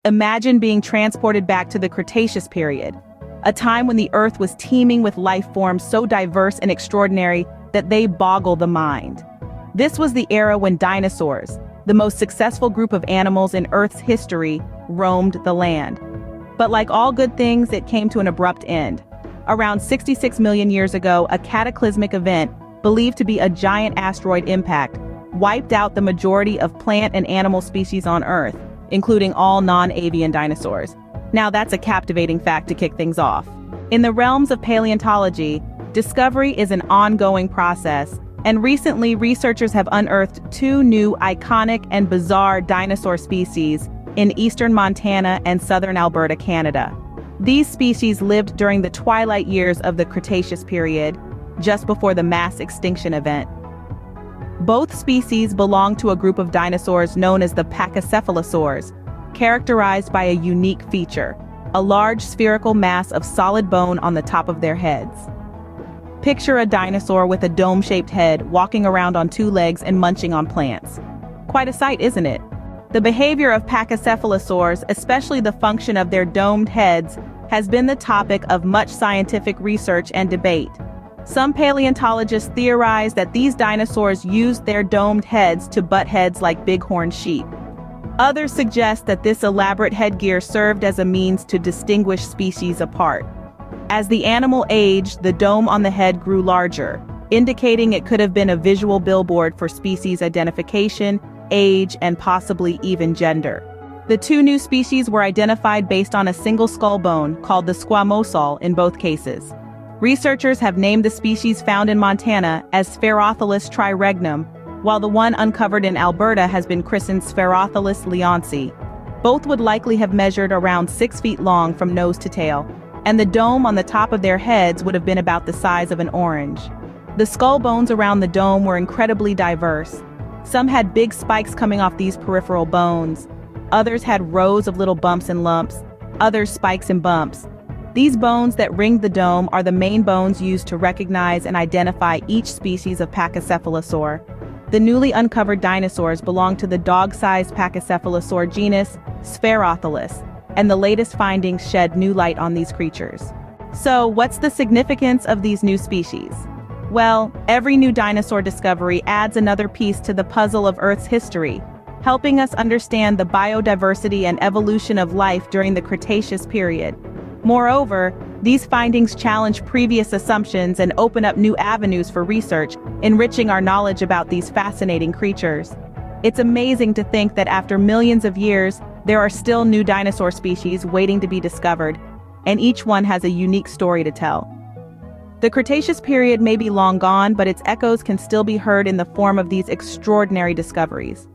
Imagine being transported back to the Cretaceous period, a time when the Earth was teeming with life forms so diverse and extraordinary that they boggle the mind. This was the era when dinosaurs, the most successful group of animals in Earth's history, roamed the land. But like all good things, it came to an abrupt end. Around 66 million years ago, a cataclysmic event, believed to be a giant asteroid impact, wiped out the majority of plant and animal species on Earth, including all non-avian dinosaurs. Now that's a captivating fact to kick things off. In the realms of paleontology, discovery is an ongoing process, and recently researchers have unearthed two new iconic and bizarre dinosaur species in eastern Montana and southern Alberta, Canada. These species lived during the twilight years of the Cretaceous period, just before the mass extinction event. Both species belong to a group of dinosaurs known as the pachycephalosaurs, characterized by a unique feature, a large spherical mass of solid bone on the top of their heads. Picture a dinosaur with a dome-shaped head walking around on two legs and munching on plants. Quite a sight, isn't it? The behavior of pachycephalosaurs, especially the function of their domed heads, has been the topic of much scientific research and debate. Some paleontologists theorize that these dinosaurs used their domed heads to butt heads like bighorn sheep. Others suggest that this elaborate headgear served as a means to distinguish species apart. As the animal aged, the dome on the head grew larger, indicating it could have been a visual billboard for species identification, age, and possibly even gender. The two new species were identified based on a single skull bone, called the squamosal in both cases. Researchers have named the species found in Montana as Spherothelis triregnum, while the one uncovered in Alberta has been christened Spherothelis leonsi. Both would likely have measured around 6 feet long from nose to tail, and the dome on the top of their heads would have been about the size of an orange. The skull bones around the dome were incredibly diverse. Some had big spikes coming off these peripheral bones. Others had rows of little bumps and lumps, others spikes and bumps. These bones that ringed the dome are the main bones used to recognize and identify each species of pachycephalosaur. The newly uncovered dinosaurs belong to the dog-sized pachycephalosaur genus Spherothelis, and the latest findings shed new light on these creatures. So, what's the significance of these new species? Well, every new dinosaur discovery adds another piece to the puzzle of Earth's history, helping us understand the biodiversity and evolution of life during the Cretaceous period. Moreover, these findings challenge previous assumptions and open up new avenues for research, enriching our knowledge about these fascinating creatures. It's amazing to think that after millions of years, there are still new dinosaur species waiting to be discovered, and each one has a unique story to tell. The Cretaceous period may be long gone, but its echoes can still be heard in the form of these extraordinary discoveries.